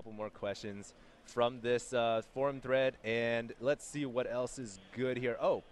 couple more questions from this forum thread, and let's see what else is good here. Oh,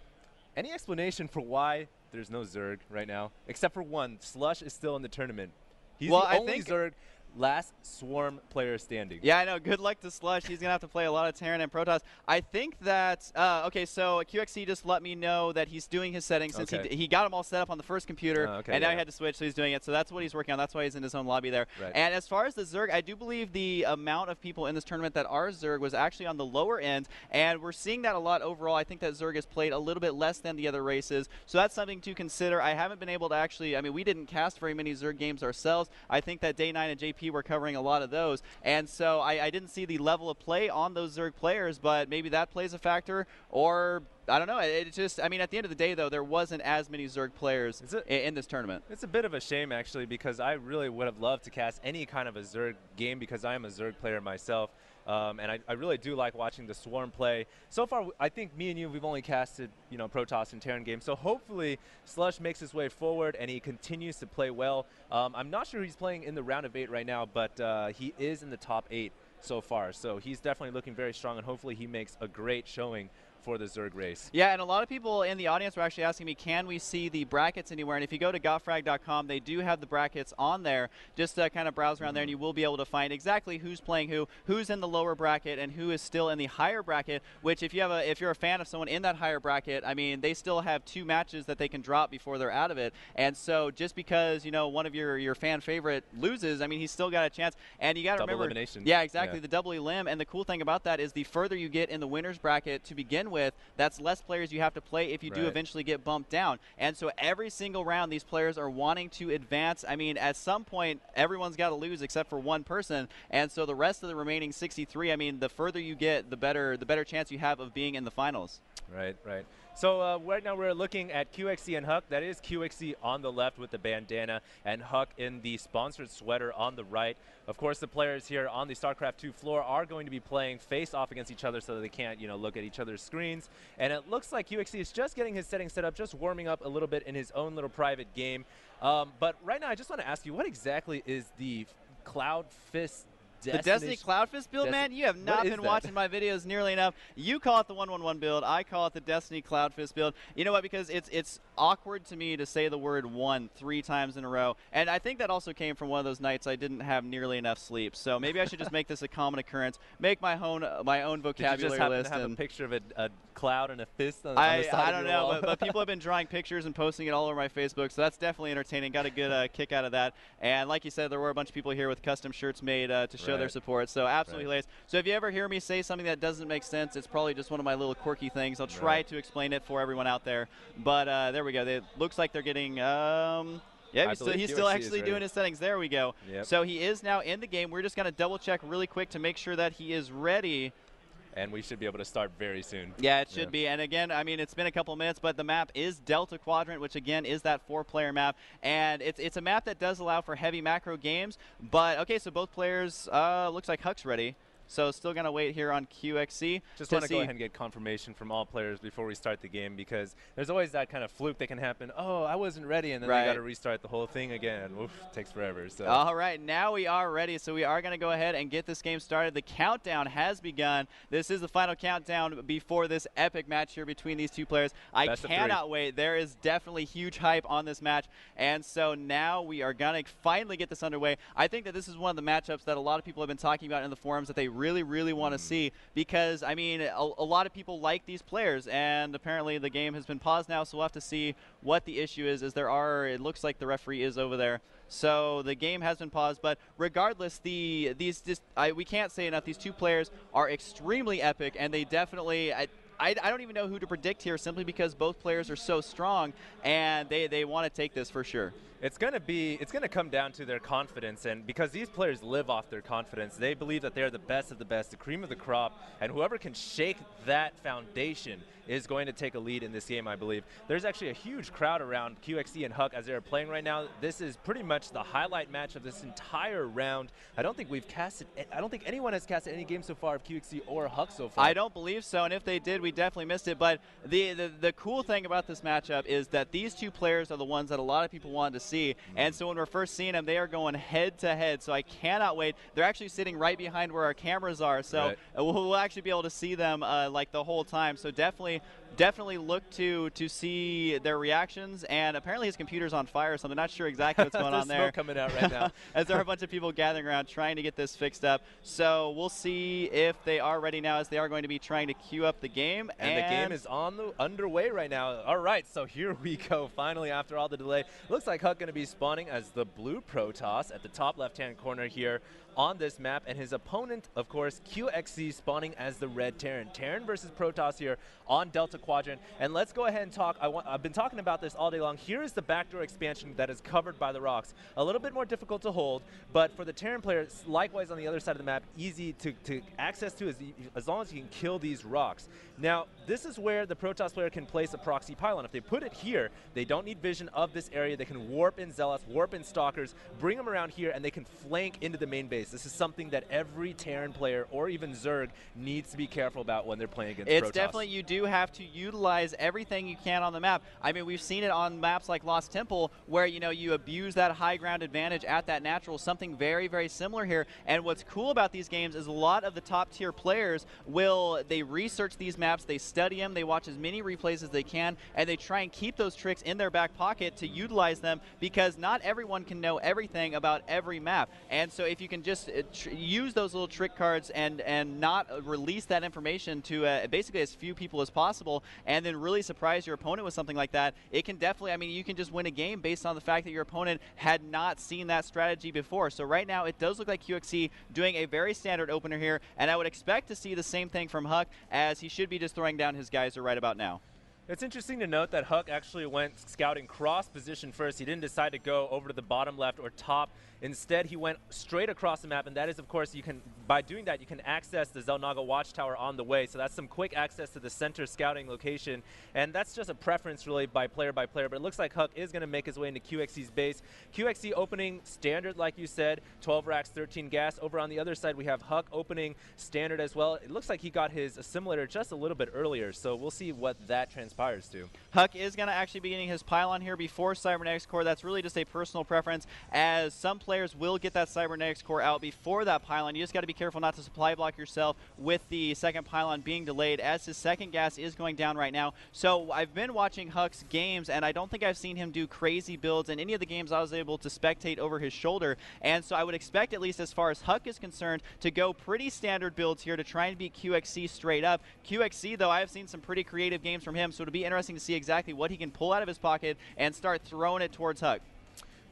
any explanation for why there's no Zerg right now? Except for one, Slush is still in the tournament. He's the only Zerg last Swarm player standing. Yeah, I know. Good luck to Slush. He's going to have to play a lot of Terran and Protoss. I think that, okay, so QXC just let me know that he's doing his settings since he got them all set up on the first computer, and now he had to switch, so he's doing it. So that's what he's working on. That's why he's in his own lobby there. Right. And as far as the Zerg, I do believe the amount of people in this tournament that are Zerg was actually on the lower end, and we're seeing that a lot overall. I think that Zerg has played a little bit less than the other races, so that's something to consider. I haven't been able to actually, I mean, we didn't cast very many Zerg games ourselves. I think that Day 9 and JP were covering a lot of those, and so I didn't see the level of play on those Zerg players, but maybe that plays a factor, or I don't know. It just, I mean, at the end of the day, though, there wasn't as many Zerg players in this tournament. It's a bit of a shame, actually, because I really would have loved to cast any kind of a Zerg game because I am a Zerg player myself. And I really do like watching the Swarm play. So far, I think me and you, we've only casted, you know, Protoss and Terran games. So hopefully, Slush makes his way forward and he continues to play well. I'm not sure he's playing in the round of 8 right now, but he is in the top 8 so far. So he's definitely looking very strong, and hopefully he makes a great showing for the Zerg race. Yeah, and a lot of people in the audience were actually asking me, can we see the brackets anywhere? And if you go to gotfrag.com, they do have the brackets on there. Just kind of browse around there, and you will be able to find exactly who's playing who's in the lower bracket, and who is still in the higher bracket. Which, if you're a fan of someone in that higher bracket, I mean, they still have 2 matches that they can drop before they're out of it. And so, just because one of your fan favorite loses, I mean, he's still got a chance. And you got to remember, double elimination. Yeah, exactly, the double elim. And the cool thing about that is the further you get in the winners bracket to begin with, that's less players you have to play if you do eventually get bumped down. And so every single round, these players are wanting to advance. I mean, at some point, everyone's got to lose except for one person. And so the rest of the remaining 63, I mean, the further you get, the better chance you have of being in the finals. Right, right. So right now we're looking at QXC and Huck. That is QXC on the left with the bandana, and Huck in the sponsored sweater on the right. Of course, the players here on the StarCraft 2 floor are going to be playing face off against each other so that they can't, look at each other's screens. And it looks like QXC is just getting his settings set up, just warming up a little bit in his own little private game. But right now, I just want to ask you, what exactly is the Cloud Fist? The Destiny Cloud Fist build, man? You have not been watching my videos nearly enough. You call it the 1-1-1 build. I call it the Destiny Cloud Fist build. You know what? Because it's awkward to me to say the word 1 3 times in a row. And I think that also came from one of those nights I didn't have nearly enough sleep. So maybe I should just make this a common occurrence, make my own vocabulary Did you just happen list. To have a picture of a cloud and a fist on the side I of don't your know, wall? but people have been drawing pictures and posting it all over my Facebook, so that's definitely entertaining. Got a good kick out of that. And like you said, there were a bunch of people here with custom shirts made to show their support. So absolutely hilarious. So if you ever hear me say something that doesn't make sense, it's probably just one of my little quirky things. I'll try to explain it for everyone out there. But there we go. It looks like they're getting yeah, he's still actually doing his settings. There we go. Yep. So he is now in the game. We're just going to double check really quick to make sure that he is ready. And we should be able to start very soon. Yeah, it should be. And again, I mean, it's been a couple minutes, but the map is Delta Quadrant, which again is that 4-player map. And it's a map that does allow for heavy macro games. But okay, so both players, looks like Huck's ready. So still going to wait here on QXC. Just want to go ahead and get confirmation from all players before we start the game, because there's always that kind of fluke that can happen. Oh, I wasn't ready, and then they got to restart the whole thing again. Oof, takes forever. So. All right, now we are ready. So we are going to go ahead and get this game started. The countdown has begun. This is the final countdown before this epic match here between these two players. I cannot wait. There is definitely huge hype on this match. And so now we are going to finally get this underway. I think that this is one of the matchups that a lot of people have been talking about in the forums that they really want to see, because I mean a lot of people like these players, and apparently the game has been paused now, so we'll have to see what the issue is. It looks like the referee is over there, so the game has been paused. But regardless, we can't say enough, these two players are extremely epic, and they definitely I don't even know who to predict here, simply because both players are so strong, and they want to take this for sure. It's going to come down to their confidence, and because these players live off their confidence, they believe that they're the best of the best, the cream of the crop, and whoever can shake that foundation is going to take a lead in this game, I believe. There's actually a huge crowd around QXC and Huck as they're playing right now. This is pretty much the highlight match of this entire round. I don't think anyone has casted any game so far of QXC or Huck so far. I don't believe so, and if they did, we definitely missed it. But the cool thing about this matchup is that these two players are the ones that a lot of people wanted to see. And so when we're first seeing them, they are going head to head. So I cannot wait. They're actually sitting right behind where our cameras are. So we'll actually be able to see them like the whole time. So definitely look to see their reactions. And apparently his computer's on fire, so I'm not sure exactly what's going on there. There's smoke coming out right now. As there are a bunch of people gathering around trying to get this fixed up. So we'll see if they are ready now, as they are going to be trying to queue up the game. And the game is underway right now. All right, so here we go. Finally, after all the delay, looks like Huck going to be spawning as the blue Protoss at the top left-hand corner here on this map, and his opponent, of course, QXC, spawning as the red Terran. Terran versus Protoss here on Delta Quadrant. And let's go ahead and talk. I've been talking about this all day long. Here is the backdoor expansion that is covered by the rocks. A little bit more difficult to hold, but for the Terran players, likewise on the other side of the map, easy to access to as long as you can kill these rocks. Now, this is where the Protoss player can place a proxy pylon. If they put it here, they don't need vision of this area. They can warp in Zealots, warp in Stalkers, bring them around here, and they can flank into the main base. This is something that every Terran player or even Zerg needs to be careful about when they're playing against Protoss. It's definitely, you do have to utilize everything you can on the map. I mean, we've seen it on maps like Lost Temple where, you know, you abuse that high ground advantage at that natural, something very, very similar here. And what's cool about these games is a lot of the top tier players they research these maps, they study them, they watch as many replays as they can, and they try and keep those tricks in their back pocket to utilize them, because not everyone can know everything about every map. And so if you can just use those little trick cards and not release that information to basically as few people as possible, and then really surprise your opponent with something like that, it can definitely, I mean, you can just win a game based on the fact that your opponent had not seen that strategy before. So right now it does look like QXC doing a very standard opener here, and I would expect to see the same thing from Huck, as he should be just throwing down his guys right about now. It's interesting to note that Huck actually went scouting cross position first. He didn't decide to go over to the bottom left or top. Instead, he went straight across the map, and that is, of course, by doing that, you can access the Zelnaga Watchtower on the way. So that's some quick access to the center scouting location, and that's just a preference really by player, but it looks like Huck is going to make his way into QXC's base. QXC opening standard, like you said, 12 racks, 13 gas. Over on the other side, we have Huck opening standard as well. It looks like he got his assimilator just a little bit earlier, so we'll see what that transpires to. Huck is going to actually be getting his pylon here before Cybernetics Core. That's really just a personal preference, as some players will get that Cybernetics Core out before that pylon. You just got to be careful not to supply block yourself with the second pylon being delayed, as his second gas is going down right now. So I've been watching Huck's games, and I don't think I've seen him do crazy builds in any of the games I was able to spectate over his shoulder. And so I would expect, at least as far as Huck is concerned, to go pretty standard builds here to try and beat QXC straight up. QXC, though, I have seen some pretty creative games from him, so it'll be interesting to see exactly what he can pull out of his pocket and start throwing it towards Huck.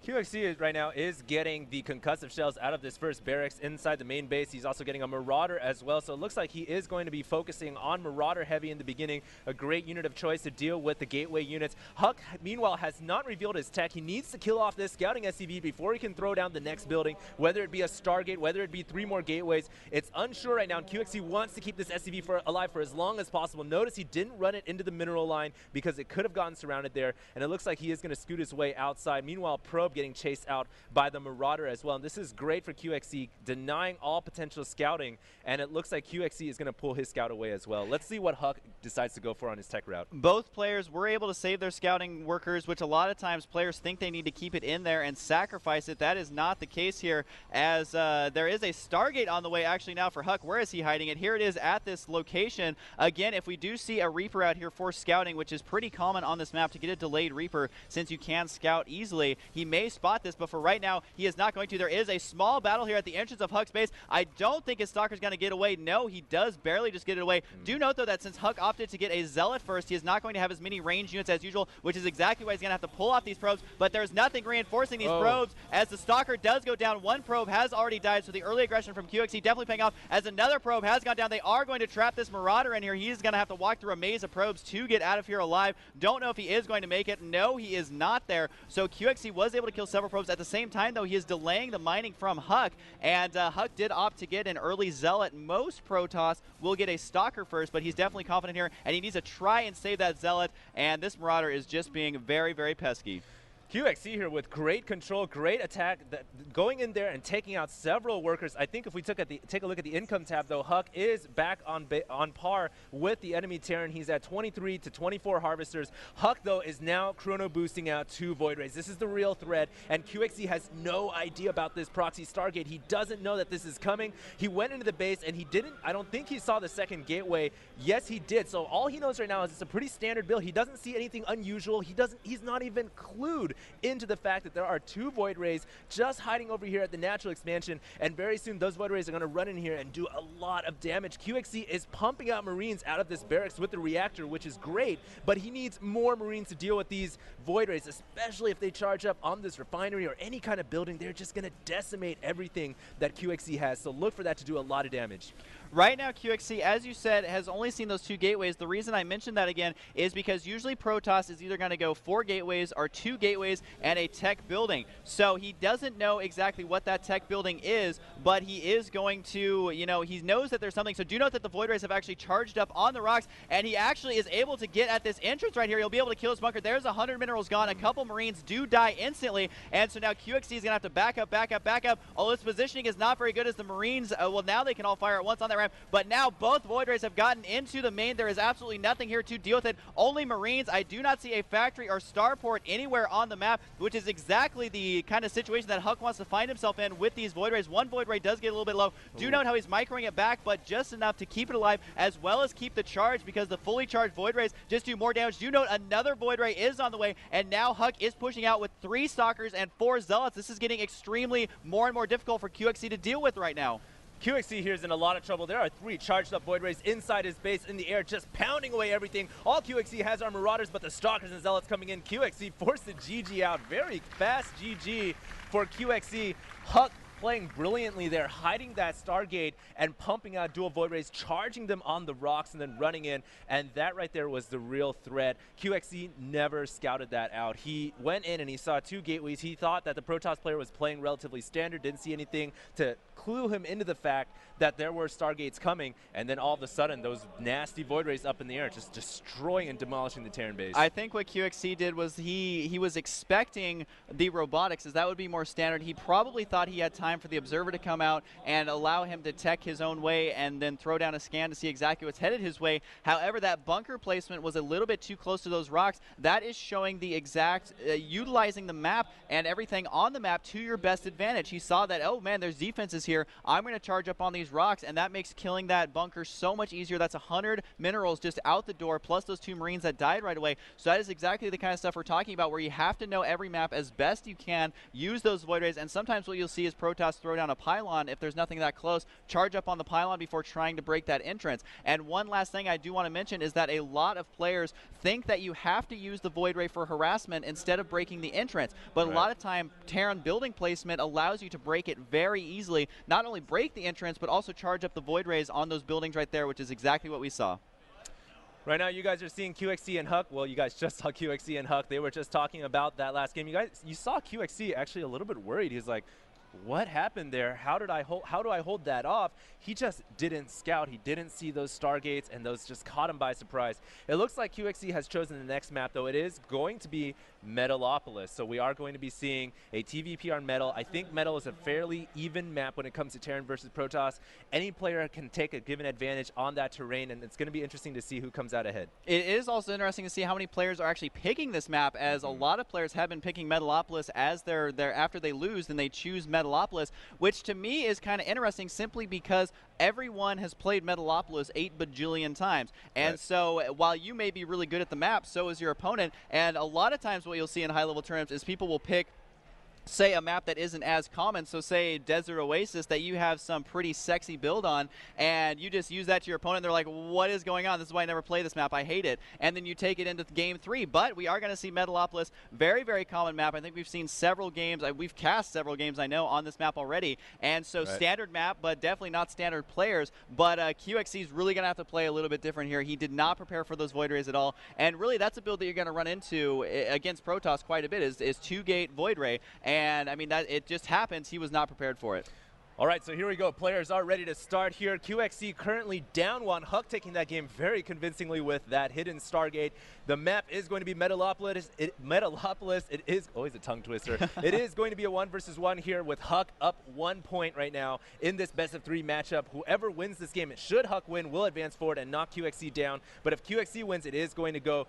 QXC right now is getting the concussive shells out of this first barracks inside the main base. He's also getting a Marauder as well, so it looks like he is going to be focusing on Marauder heavy in the beginning, a great unit of choice to deal with the gateway units. Huck, meanwhile, has not revealed his tech. He needs to kill off this scouting SCV before he can throw down the next building, whether it be a Stargate, whether it be 3 more gateways. It's unsure right now, and QXC wants to keep this SCV alive for as long as possible. Notice he didn't run it into the mineral line because it could have gotten surrounded there, and it looks like he is going to scoot his way outside. Meanwhile, Probe getting chased out by the Marauder as well. And this is great for QXC, denying all potential scouting, and it looks like QXC is going to pull his scout away as well. Let's see what Huck decides to go for on his tech route. Both players were able to save their scouting workers, which a lot of times players think they need to keep it in there and sacrifice it. That is not the case here, as there is a Stargate on the way actually now for Huck. Where is he hiding it? Here it is at this location. Again, if we do see a Reaper out here for scouting, which is pretty common on this map to get a delayed Reaper since you can scout easily, he may spot this, but for right now, he is not going to. There is a small battle here at the entrance of Huck's base. I don't think his Stalker's going to get away. No, he does barely just get it away. Do note, though, that since Huck opted to get a Zealot first, he is not going to have as many range units as usual, which is exactly why he's going to have to pull off these probes, but there's nothing reinforcing these probes, as the Stalker does go down. One probe has already died, so the early aggression from QXC definitely paying off, as another probe has gone down. They are going to trap this Marauder in here. He's going to have to walk through a maze of probes to get out of here alive. Don't know if he is going to make it. No, he is not there. So QXC was able to kill several probes. At the same time, though, he is delaying the mining from Huck, and Huck did opt to get an early Zealot. Most Protoss will get a Stalker first, but he's definitely confident here, and he needs to try and save that Zealot, and this Marauder is just being very, very pesky. QXC here with great control, great attack, going in there and taking out several workers. I think if we take a look at the income tab, though, Huck is back on par with the enemy Terran. He's at 23 to 24 harvesters. Huck, though, is now chrono boosting out 2 Void Rays. This is the real threat, and QXC has no idea about this proxy Stargate. He doesn't know that this is coming. He went into the base, and I don't think he saw the second gateway. Yes, he did. So all he knows right now is it's a pretty standard build. He doesn't see anything unusual. He's not even clued into the fact that there are 2 Void Rays just hiding over here at the natural expansion, and very soon those Void Rays are going to run in here and do a lot of damage. QXC is pumping out Marines out of this barracks with the reactor, which is great, but he needs more Marines to deal with these Void Rays, especially if they charge up on this refinery or any kind of building. They're just going to decimate everything that QXC has, so look for that to do a lot of damage. Right now, QXC, as you said, has only seen those 2 gateways. The reason I mentioned that again is because usually Protoss is either going to go 4 gateways or 2 gateways and a tech building. So he doesn't know exactly what that tech building is, but he is going to, he knows that there's something. So do note that the Void Rays have actually charged up on the rocks, and he actually is able to get at this entrance right here. He'll be able to kill his bunker. There's 100 minerals gone. A couple Marines do die instantly, and so now QXC is going to have to back up. Oh, his positioning is not very good as the Marines, well, now they can all fire at once on that ramp. But now both Void Rays have gotten into the main. There is absolutely nothing here to deal with it. Only Marines. I do not see a factory or starport anywhere on the map, which is exactly the kind of situation that Huck wants to find himself in with these Void Rays. One Void Ray does get a little bit low. Do note how he's microing it back, but just enough to keep it alive as well as keep the charge, because the fully charged Void Rays just do more damage. Do note another Void Ray is on the way, and now Huck is pushing out with 3 Stalkers and 4 Zealots. This is getting extremely more and more difficult for QXC to deal with right now. QXC here is in a lot of trouble. There are 3 charged up Void Rays inside his base in the air, just pounding away everything. All QXC has are Marauders, but the Stalkers and Zealots coming in. QXC forced the GG out. Very fast GG for QXC. Huck playing brilliantly there, hiding that Stargate and pumping out dual Void Rays, charging them on the rocks and then running in, and that right there was the real threat. QXC never scouted that out. He went in and he saw 2 gateways. He thought that the Protoss player was playing relatively standard, didn't see anything to clue him into the fact that there were Stargates coming, and then all of a sudden those nasty Void Rays up in the air just destroying and demolishing the Terran base. I think what QXC did was he was expecting the robotics, as that would be more standard. He probably thought he had time for the observer to come out and allow him to tech his own way and then throw down a scan to see exactly what's headed his way. However, that bunker placement was a little bit too close to those rocks. That is showing the exact utilizing the map and everything on the map to your best advantage. He saw that, oh man, there's defenses here. I'm going to charge up on these rocks, and that makes killing that bunker so much easier. That's 100 minerals just out the door, plus those 2 Marines that died right away. So that is exactly the kind of stuff we're talking about, where you have to know every map as best you can, use those Void Rays, and sometimes what you'll see is Protoss throw down a pylon if there's nothing that close, charge up on the pylon before trying to break that entrance. And one last thing I do want to mention is that a lot of players think that you have to use the Void Ray for harassment instead of breaking the entrance. But a lot of time, Terran building placement allows you to break it very easily. Not only break the entrance, but also charge up the Void Rays on those buildings right there, which is exactly what we saw. Right now, you guys are seeing QXC and Huck. Well, you guys just saw QXC and Huck. They were just talking about that last game. You saw QXC actually a little bit worried. He's like, what happened there? How do I hold that off? He just didn't scout. He didn't see those Stargates, and those just caught him by surprise. It looks like QXC has chosen the next map, though. It is going to be Metalopolis. So we are going to be seeing a TVP on Metal. I think Metal is a fairly even map when it comes to Terran versus Protoss. Any player can take a given advantage on that terrain, and it's going to be interesting to see who comes out ahead. It is also interesting to see how many players are actually picking this map, as a lot of players have been picking Metalopolis as their after they lose, then they choose Metalopolis, which to me is kind of interesting simply because everyone has played Metalopolis 8 bajillion times. And so while you may be really good at the map, so is your opponent. And a lot of times what you'll see in high-level tournaments is people will pick, say, a map that isn't as common, so say Desert Oasis, that you have some pretty sexy build on, and you just use that to your opponent. They're like, what is going on? This is why I never play this map. I hate it. And then you take it into game 3. But we are going to see Metalopolis, very, very common map. I think we've seen several games. We've cast several games, I know, on this map already. And so standard map, but definitely not standard players. But QXC is really going to have to play a little bit different here. He did not prepare for those Void Rays at all. And really, that's a build that you're going to run into against Protoss quite a bit, is 2-gate Void Ray. And I mean, that it just happens he was not prepared for it. All right, so here we go. Players are ready to start here. QXC currently down 1. Huck taking that game very convincingly with that hidden Stargate. The map is going to be Metalopolis. It is always a tongue twister. It is going to be a 1-versus-1 here with Huck up 1 point right now in this best-of-3 matchup. Whoever wins this game, should Huck win, will advance forward and knock QXC down. But if QXC wins, it is going to go